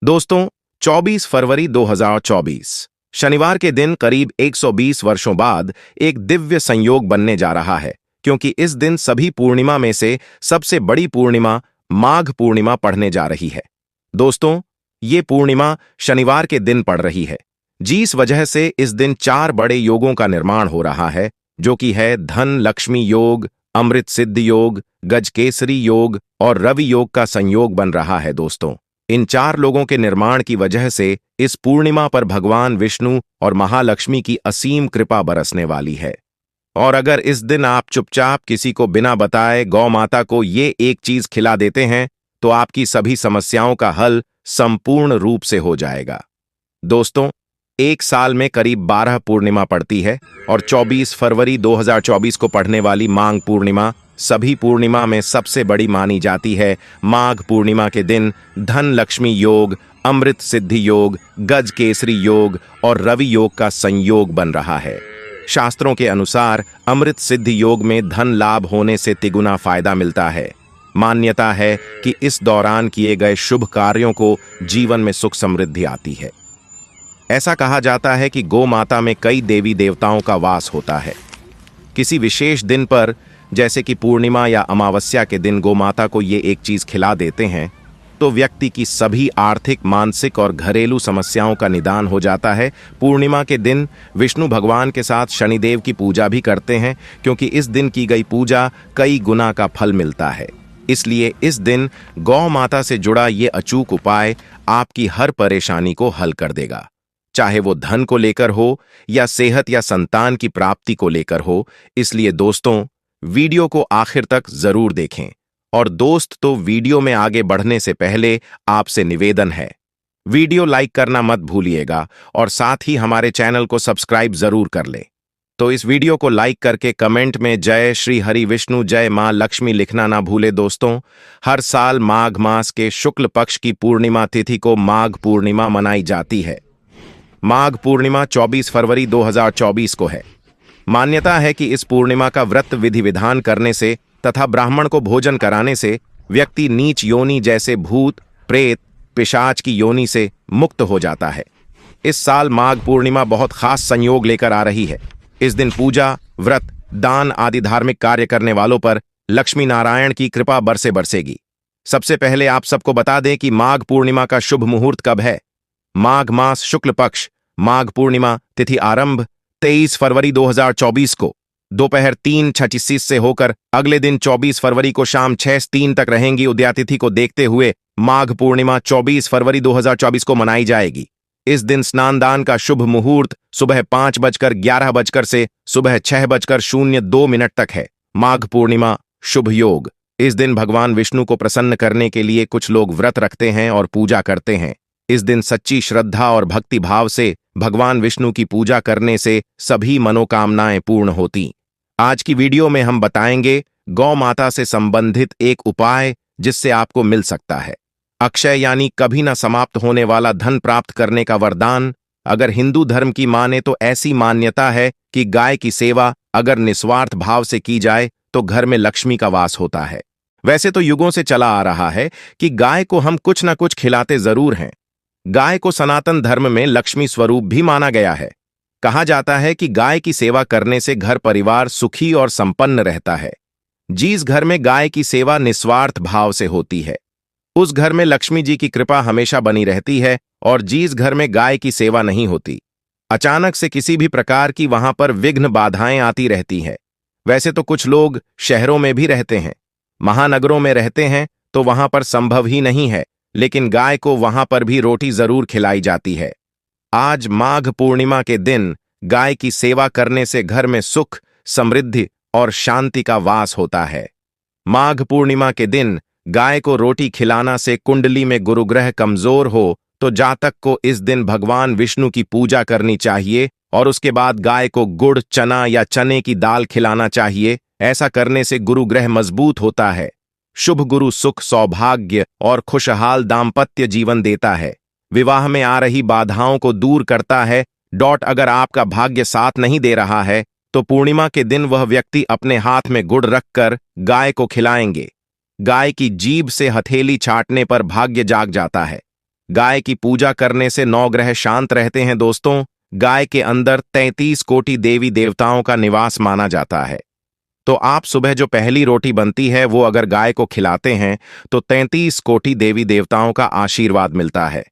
दोस्तों, 24 फरवरी 2024 शनिवार के दिन करीब 120 वर्षों बाद एक दिव्य संयोग बनने जा रहा है, क्योंकि इस दिन सभी पूर्णिमा में से सबसे बड़ी पूर्णिमा माघ पूर्णिमा पड़ने जा रही है। दोस्तों, ये पूर्णिमा शनिवार के दिन पड़ रही है, जिस वजह से इस दिन 4 बड़े योगों का निर्माण हो रहा है, जो कि है धन लक्ष्मी योग, अमृत सिद्ध योग, गजकेसरी योग और रवि योग का संयोग बन रहा है। दोस्तों, इन 4 लोगों के निर्माण की वजह से इस पूर्णिमा पर भगवान विष्णु और महालक्ष्मी की असीम कृपा बरसने वाली है। और अगर इस दिन आप चुपचाप किसी को बिना बताए गौ माता को ये एक चीज खिला देते हैं, तो आपकी सभी समस्याओं का हल संपूर्ण रूप से हो जाएगा। दोस्तों, एक साल में करीब 12 पूर्णिमा पड़ती है और 24 फरवरी 2024 को पड़ने वाली माघ पूर्णिमा सभी पूर्णिमा में सबसे बड़ी मानी जाती है। माघ पूर्णिमा के दिन धन लक्ष्मी योग, अमृत सिद्धि योग, गज केसरी योग और रवि योग का संयोग बन रहा है। शास्त्रों के अनुसार अमृत सिद्धि योग में धन लाभ होने से तिगुना फायदा मिलता है। मान्यता है कि इस दौरान किए गए शुभ कार्यों को जीवन में सुख समृद्धि आती है। ऐसा कहा जाता है कि गौ माता में कई देवी देवताओं का वास होता है। किसी विशेष दिन पर, जैसे कि पूर्णिमा या अमावस्या के दिन गौ माता को ये एक चीज खिला देते हैं, तो व्यक्ति की सभी आर्थिक, मानसिक और घरेलू समस्याओं का निदान हो जाता है। पूर्णिमा के दिन विष्णु भगवान के साथ शनिदेव की पूजा भी करते हैं, क्योंकि इस दिन की गई पूजा कई गुना का फल मिलता है। इसलिए इस दिन गौ माता से जुड़ा ये अचूक उपाय आपकी हर परेशानी को हल कर देगा, चाहे वो धन को लेकर हो या सेहत या संतान की प्राप्ति को लेकर हो। इसलिए दोस्तों, वीडियो को आखिर तक जरूर देखें। और दोस्त, तो वीडियो में आगे बढ़ने से पहले आपसे निवेदन है, वीडियो लाइक करना मत भूलिएगा और साथ ही हमारे चैनल को सब्सक्राइब जरूर कर लें। तो इस वीडियो को लाइक करके कमेंट में जय श्री हरि विष्णु, जय मां लक्ष्मी लिखना ना भूले। दोस्तों, हर साल माघ मास के शुक्ल पक्ष की पूर्णिमा तिथि को माघ पूर्णिमा मनाई जाती है। माघ पूर्णिमा 24 फरवरी 2024 को है। मान्यता है कि इस पूर्णिमा का व्रत विधि विधान करने से तथा ब्राह्मण को भोजन कराने से व्यक्ति नीच योनि जैसे भूत, प्रेत, पिशाच की योनि से मुक्त हो जाता है। इस साल माघ पूर्णिमा बहुत खास संयोग लेकर आ रही है। इस दिन पूजा, व्रत, दान आदि धार्मिक कार्य करने वालों पर लक्ष्मी नारायण की कृपा बरसे बरसेगी। सबसे पहले आप सबको बता दें कि माघ पूर्णिमा का शुभ मुहूर्त कब है। माघ मास शुक्ल पक्ष माघ पूर्णिमा तिथि आरंभ 23 फरवरी 2024 को दोपहर 3:36 से होकर अगले दिन 24 फरवरी को शाम 6:03 तक रहेंगी। उदयातिथि को देखते हुए माघ पूर्णिमा 24 फरवरी 2024 को मनाई जाएगी। इस दिन स्नान दान का शुभ मुहूर्त सुबह 5:11 से सुबह 6:02 तक है। माघ पूर्णिमा शुभ योग। इस दिन भगवान विष्णु को प्रसन्न करने के लिए कुछ लोग व्रत रखते हैं और पूजा करते हैं। इस दिन सच्ची श्रद्धा और भक्ति भाव से भगवान विष्णु की पूजा करने से सभी मनोकामनाएं पूर्ण होती। आज की वीडियो में हम बताएंगे गौ माता से संबंधित एक उपाय, जिससे आपको मिल सकता है अक्षय यानी कभी न समाप्त होने वाला धन प्राप्त करने का वरदान। अगर हिंदू धर्म की माने तो ऐसी मान्यता है कि गाय की सेवा अगर निस्वार्थ भाव से की जाए तो घर में लक्ष्मी का वास होता है। वैसे तो युगों से चला आ रहा है कि गाय को हम कुछ न कुछ खिलाते जरूर हैं। गाय को सनातन धर्म में लक्ष्मी स्वरूप भी माना गया है। कहा जाता है कि गाय की सेवा करने से घर परिवार सुखी और संपन्न रहता है। जिस घर में गाय की सेवा निस्वार्थ भाव से होती है, उस घर में लक्ष्मी जी की कृपा हमेशा बनी रहती है। और जिस घर में गाय की सेवा नहीं होती, अचानक से किसी भी प्रकार की वहां पर विघ्न बाधाएं आती रहती है। वैसे तो कुछ लोग शहरों में भी रहते हैं, महानगरों में रहते हैं, तो वहां पर संभव ही नहीं है, लेकिन गाय को वहां पर भी रोटी जरूर खिलाई जाती है। आज माघ पूर्णिमा के दिन गाय की सेवा करने से घर में सुख, समृद्धि और शांति का वास होता है। माघ पूर्णिमा के दिन गाय को रोटी खिलाना से कुंडली में गुरुग्रह कमजोर हो तो जातक को इस दिन भगवान विष्णु की पूजा करनी चाहिए और उसके बाद गाय को गुड़, चना या चने की दाल खिलाना चाहिए। ऐसा करने से गुरुग्रह मजबूत होता है। शुभ गुरु सुख, सौभाग्य और खुशहाल दाम्पत्य जीवन देता है। विवाह में आ रही बाधाओं को दूर करता है। अगर आपका भाग्य साथ नहीं दे रहा है तो पूर्णिमा के दिन वह व्यक्ति अपने हाथ में गुड़ रखकर गाय को खिलाएंगे। गाय की जीभ से हथेली चाटने पर भाग्य जाग जाता है। गाय की पूजा करने से 9 ग्रह शांत रहते हैं दोस्तों। गाय के अंदर 33 कोटि देवी देवताओं का निवास माना जाता है। तो आप सुबह जो पहली रोटी बनती है वो अगर गाय को खिलाते हैं तो 33 कोटि देवी देवताओं का आशीर्वाद मिलता है।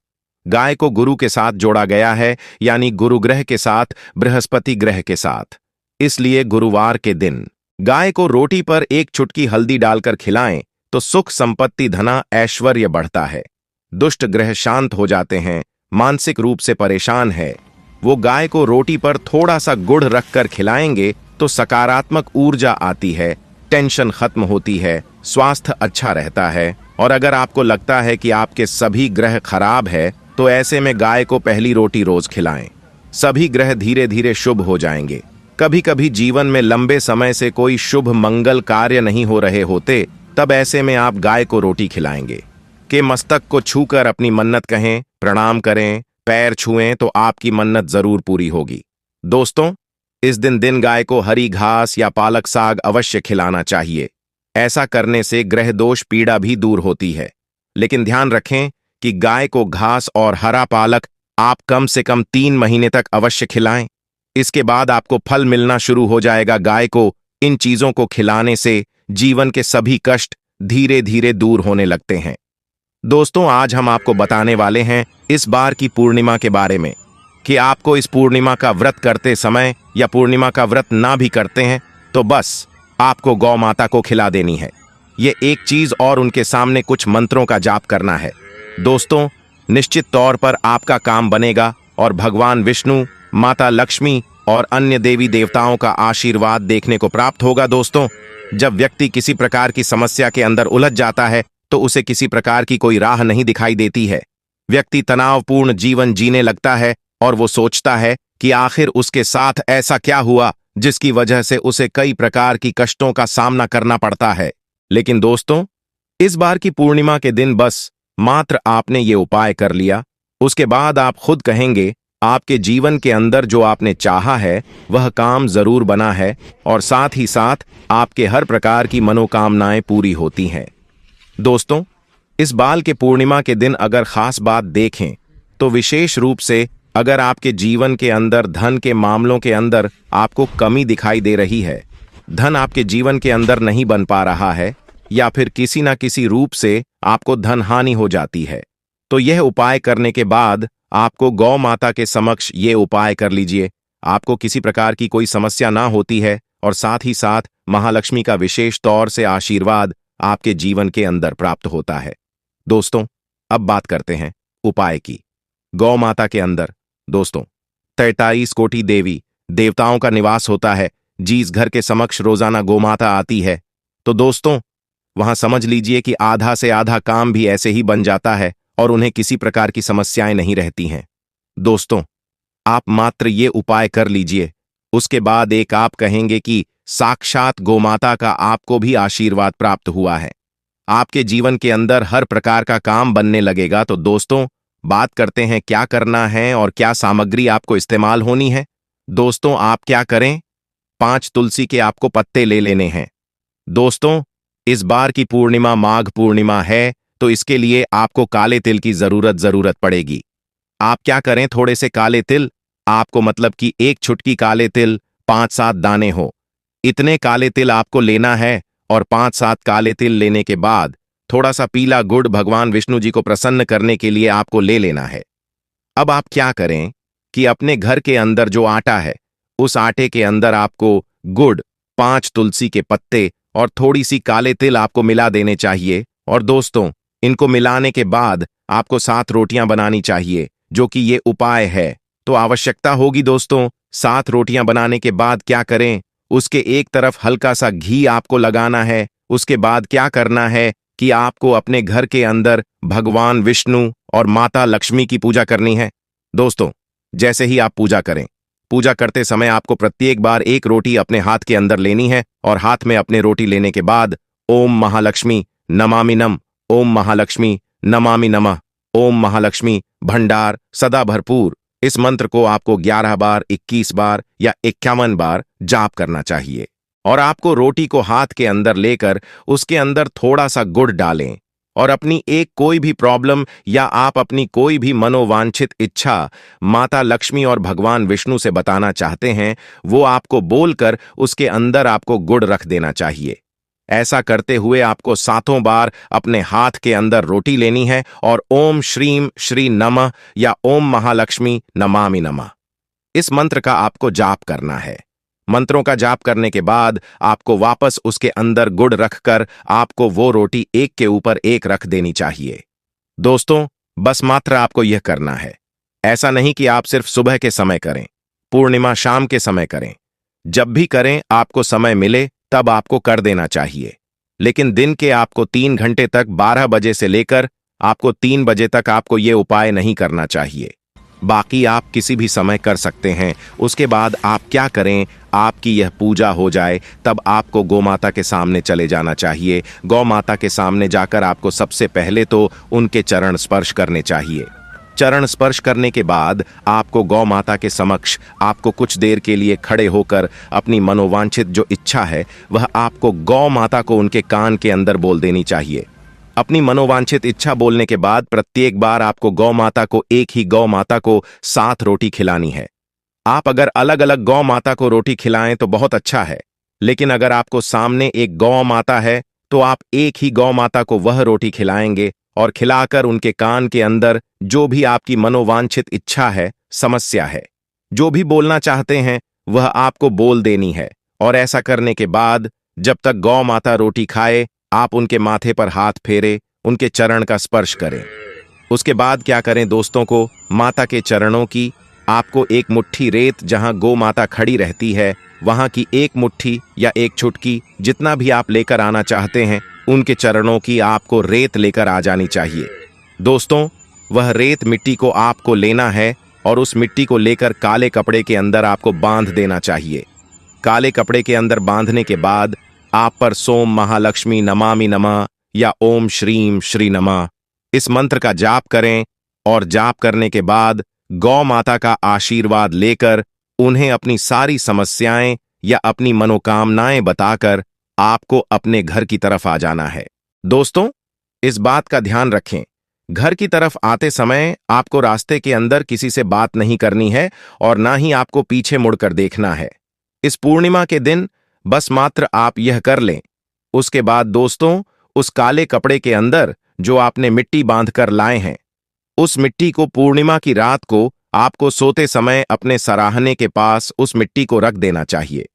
गाय को गुरु के साथ जोड़ा गया है, यानी गुरु ग्रह के साथ, बृहस्पति ग्रह के साथ। इसलिए गुरुवार के दिन गाय को रोटी पर एक चुटकी हल्दी डालकर खिलाएं तो सुख संपत्ति धना ऐश्वर्य बढ़ता है। दुष्ट ग्रह शांत हो जाते हैं। मानसिक रूप से परेशान है वो गाय को रोटी पर थोड़ा सा गुड़ रखकर खिलाएंगे तो सकारात्मक ऊर्जा आती है, टेंशन खत्म होती है, स्वास्थ्य अच्छा रहता है। और अगर आपको लगता है कि आपके सभी ग्रह खराब है तो ऐसे में गाय को पहली रोटी रोज खिलाएं। सभी ग्रह धीरे धीरे शुभ हो जाएंगे। कभी कभी जीवन में लंबे समय से कोई शुभ मंगल कार्य नहीं हो रहे होते, तब ऐसे में आप गाय को रोटी खिलाएंगे। के मस्तक को छूकर अपनी मन्नत कहें, प्रणाम करें, पैर छुएं तो आपकी मन्नत जरूर पूरी होगी। दोस्तों, इस दिन गाय को हरी घास या पालक साग अवश्य खिलाना चाहिए। ऐसा करने से ग्रह दोष पीड़ा भी दूर होती है। लेकिन ध्यान रखें कि गाय को घास और हरा पालक आप कम से कम 3 महीने तक अवश्य खिलाएं। इसके बाद आपको फल मिलना शुरू हो जाएगा। गाय को इन चीजों को खिलाने से जीवन के सभी कष्ट धीरे धीरे दूर होने लगते हैं। दोस्तों, आज हम आपको बताने वाले हैं इस बार की पूर्णिमा के बारे में कि आपको इस पूर्णिमा का व्रत करते समय या पूर्णिमा का व्रत ना भी करते हैं तो बस आपको गौ माता को खिला देनी है। ये एक चीज और उनके सामने कुछ मंत्रों का जाप करना है। दोस्तों, निश्चित तौर पर आपका काम बनेगा और भगवान विष्णु, माता लक्ष्मी और अन्य देवी देवताओं का आशीर्वाद देखने को प्राप्त होगा। दोस्तों, जब व्यक्ति किसी प्रकार की समस्या के अंदर उलझ जाता है तो उसे किसी प्रकार की कोई राह नहीं दिखाई देती है। व्यक्ति तनावपूर्ण जीवन जीने लगता है और वो सोचता है कि आखिर उसके साथ ऐसा क्या हुआ जिसकी वजह से उसे कई प्रकार की कष्टों का सामना करना पड़ता है। लेकिन दोस्तों, इस बार की पूर्णिमा के दिन बस मात्र आपने ये उपाय कर लिया, उसके बाद आप खुद कहेंगे आपके जीवन के अंदर जो आपने चाहा है वह काम जरूर बना है और साथ ही साथ आपके हर प्रकार की मनोकामनाएं पूरी होती हैं। दोस्तों, इस बाल के पूर्णिमा के दिन अगर खास बात देखें तो विशेष रूप से अगर आपके जीवन के अंदर धन के मामलों के अंदर आपको कमी दिखाई दे रही है, धन आपके जीवन के अंदर नहीं बन पा रहा है या फिर किसी ना किसी रूप से आपको धन हानि हो जाती है, तो यह उपाय करने के बाद आपको गौ माता के समक्ष ये उपाय कर लीजिए। आपको किसी प्रकार की कोई समस्या ना होती है और साथ ही साथ महालक्ष्मी का विशेष तौर से आशीर्वाद आपके जीवन के अंदर प्राप्त होता है। दोस्तों, अब बात करते हैं उपाय की। गौ माता के अंदर दोस्तों 43 कोटि देवी देवताओं का निवास होता है। जिस घर के समक्ष रोजाना गोमाता आती है तो दोस्तों वहां समझ लीजिए कि आधा से आधा काम भी ऐसे ही बन जाता है और उन्हें किसी प्रकार की समस्याएं नहीं रहती हैं। दोस्तों, आप मात्र ये उपाय कर लीजिए, उसके बाद एक आप कहेंगे कि साक्षात गोमाता का आपको भी आशीर्वाद प्राप्त हुआ है। आपके जीवन के अंदर हर प्रकार का काम बनने लगेगा। तो दोस्तों, बात करते हैं क्या करना है और क्या सामग्री आपको इस्तेमाल होनी है। दोस्तों, आप क्या करें, 5 तुलसी के आपको पत्ते ले लेने हैं। दोस्तों, इस बार की पूर्णिमा माघ पूर्णिमा है तो इसके लिए आपको काले तिल की जरूरत पड़ेगी। आप क्या करें, थोड़े से काले तिल, आपको मतलब कि एक चुटकी काले तिल 5-7 दाने हो, इतने काले तिल आपको लेना है। और 5-7 काले तिल लेने के बाद थोड़ा सा पीला गुड़ भगवान विष्णु जी को प्रसन्न करने के लिए आपको ले लेना है। अब आप क्या करें कि अपने घर के अंदर जो आटा है उस आटे के अंदर आपको गुड़, 5 तुलसी के पत्ते और थोड़ी सी काले तिल आपको मिला देने चाहिए। और दोस्तों, इनको मिलाने के बाद आपको 7 रोटियां बनानी चाहिए, जो कि ये उपाय है। तो आवश्यकता होगी दोस्तों, 7 रोटियां बनाने के बाद क्या करें, उसके एक तरफ हल्का सा घी आपको लगाना है। उसके बाद क्या करना है कि आपको अपने घर के अंदर भगवान विष्णु और माता लक्ष्मी की पूजा करनी है। दोस्तों, जैसे ही आप पूजा करें, पूजा करते समय आपको प्रत्येक बार एक रोटी अपने हाथ के अंदर लेनी है और हाथ में अपने रोटी लेने के बाद ओम महालक्ष्मी नमामि नम, ओम महालक्ष्मी नमामि नमः, ओम महालक्ष्मी भंडार सदा भरपूर, इस मंत्र को आपको 11 बार, 21 बार या 51 बार जाप करना चाहिए। और आपको रोटी को हाथ के अंदर लेकर उसके अंदर थोड़ा सा गुड़ डालें और अपनी एक कोई भी प्रॉब्लम या आप अपनी कोई भी मनोवांछित इच्छा माता लक्ष्मी और भगवान विष्णु से बताना चाहते हैं, वो आपको बोलकर उसके अंदर आपको गुड़ रख देना चाहिए। ऐसा करते हुए आपको 7 बार अपने हाथ के अंदर रोटी लेनी है और ओम श्रीम श्री नमः या ओम महालक्ष्मी नमामि नमः इस मंत्र का आपको जाप करना है। मंत्रों का जाप करने के बाद आपको वापस उसके अंदर गुड़ रखकर आपको वो रोटी एक के ऊपर एक रख देनी चाहिए। दोस्तों, बस मात्र आपको यह करना है। ऐसा नहीं कि आप सिर्फ सुबह के समय करें, पूर्णिमा शाम के समय करें। जब भी करें, आपको समय मिले तब आपको कर देना चाहिए। लेकिन दिन के आपको 3 घंटे तक 12 बजे से लेकर आपको 3 बजे तक आपको ये उपाय नहीं करना चाहिए। बाकी आप किसी भी समय कर सकते हैं। उसके बाद आप क्या करें, आपकी यह पूजा हो जाए तब आपको गौ माता के सामने चले जाना चाहिए। गौ माता के सामने जाकर आपको सबसे पहले तो उनके चरण स्पर्श करने चाहिए। चरण स्पर्श करने के बाद आपको गौ माता के समक्ष आपको कुछ देर के लिए खड़े होकर अपनी मनोवांछित जो इच्छा है वह आपको गौ माता को उनके कान के अंदर बोल देनी चाहिए। अपनी मनोवांछित इच्छा बोलने के बाद प्रत्येक बार आपको गौ माता को एक ही गौ माता को 7 रोटी खिलानी है। आप अगर अलग अलग गौ माता को रोटी खिलाएं तो बहुत अच्छा है, लेकिन अगर आपको सामने एक गौ माता है तो आप एक ही गौ माता को वह रोटी खिलाएंगे और खिलाकर उनके कान के अंदर जो भी आपकी मनोवांछित इच्छा है, समस्या है, जो भी बोलना चाहते हैं वह आपको बोल देनी है। और ऐसा करने के बाद जब तक गौ माता रोटी खाए आप उनके माथे पर हाथ फेरे, उनके चरण का स्पर्श करें। उसके बाद क्या करें दोस्तों, को माता के चरणों की आपको एक मुट्ठी रेत जहां गौ माता खड़ी रहती है वहां की एक मुट्ठी या एक चुटकी जितना भी आप लेकर आना चाहते हैं उनके चरणों की आपको रेत लेकर आ जानी चाहिए। दोस्तों, वह रेत मिट्टी को आपको लेना है और उस मिट्टी को लेकर काले कपड़े के अंदर आपको बांध देना चाहिए। काले कपड़े के अंदर बांधने के बाद आप पर सोम महालक्ष्मी नमामि नमः या ओम श्रीम श्री नमः इस मंत्र का जाप करें और जाप करने के बाद गौ माता का आशीर्वाद लेकर उन्हें अपनी सारी समस्याएं या अपनी मनोकामनाएं बताकर आपको अपने घर की तरफ आ जाना है। दोस्तों, इस बात का ध्यान रखें, घर की तरफ आते समय आपको रास्ते के अंदर किसी से बात नहीं करनी है और ना ही आपको पीछे मुड़कर देखना है। इस पूर्णिमा के दिन बस मात्र आप यह कर लें। उसके बाद दोस्तों, उस काले कपड़े के अंदर जो आपने मिट्टी बांधकर लाए हैं, उस मिट्टी को पूर्णिमा की रात को आपको सोते समय अपने सराहने के पास उस मिट्टी को रख देना चाहिए।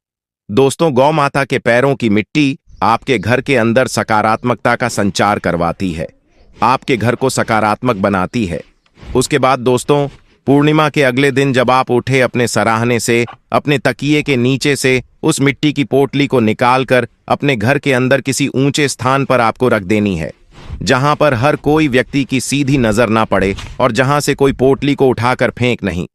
दोस्तों, गौ माता के पैरों की मिट्टी आपके घर के अंदर सकारात्मकता का संचार करवाती है, आपके घर को सकारात्मक बनाती है। उसके बाद दोस्तों, पूर्णिमा के अगले दिन जब आप उठे अपने सराहने से, अपने तकिए के नीचे से उस मिट्टी की पोटली को निकालकर अपने घर के अंदर किसी ऊंचे स्थान पर आपको रख देनी है, जहां पर हर कोई व्यक्ति की सीधी नजर ना पड़े और जहां से कोई पोटली को उठाकर फेंक नहीं।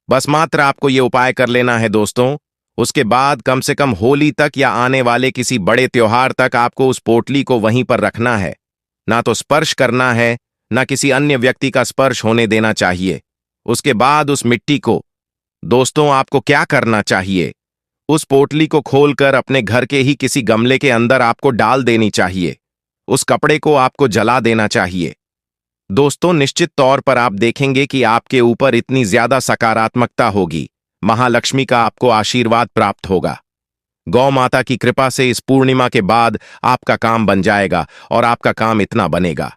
बस मात्र आपको ये उपाय कर लेना है दोस्तों। उसके बाद कम से कम होली तक या आने वाले किसी बड़े त्योहार तक आपको उस पोटली को वहीं पर रखना है। ना तो स्पर्श करना है, ना किसी अन्य व्यक्ति का स्पर्श होने देना चाहिए। उसके बाद उस मिट्टी को दोस्तों आपको क्या करना चाहिए, उस पोटली को खोलकर अपने घर के ही किसी गमले के अंदर आपको डाल देनी चाहिए। उस कपड़े को आपको जला देना चाहिए। दोस्तों, निश्चित तौर पर आप देखेंगे कि आपके ऊपर इतनी ज्यादा सकारात्मकता होगी, महालक्ष्मी का आपको आशीर्वाद प्राप्त होगा। गौ माता की कृपा से इस पूर्णिमा के बाद आपका काम बन जाएगा और आपका काम इतना बनेगा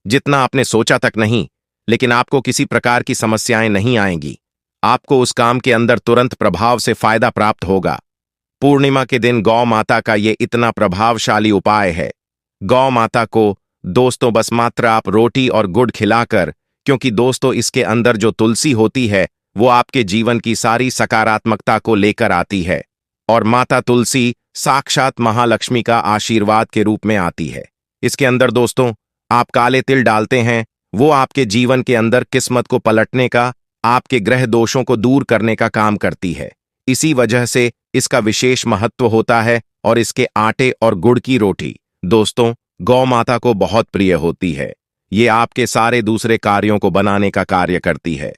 जितना आपने सोचा तक नहीं, लेकिन आपको किसी प्रकार की समस्याएं नहीं आएंगी। आपको उस काम के अंदर तुरंत प्रभाव से फायदा प्राप्त होगा। पूर्णिमा के दिन गौ माता का ये इतना प्रभावशाली उपाय है। गौ माता को दोस्तों बस मात्र आप रोटी और गुड़ खिलाकर, क्योंकि दोस्तों इसके अंदर जो तुलसी होती है वो आपके जीवन की सारी सकारात्मकता को लेकर आती है और माता तुलसी साक्षात महालक्ष्मी का आशीर्वाद के रूप में आती है। इसके अंदर दोस्तों आप काले तिल डालते हैं, वो आपके जीवन के अंदर किस्मत को पलटने का, आपके ग्रह दोषों को दूर करने का काम करती है। इसी वजह से इसका विशेष महत्व होता है और इसके आटे और गुड़ की रोटी दोस्तों गौ माता को बहुत प्रिय होती है। ये आपके सारे दूसरे कार्यों को बनाने का कार्य करती है।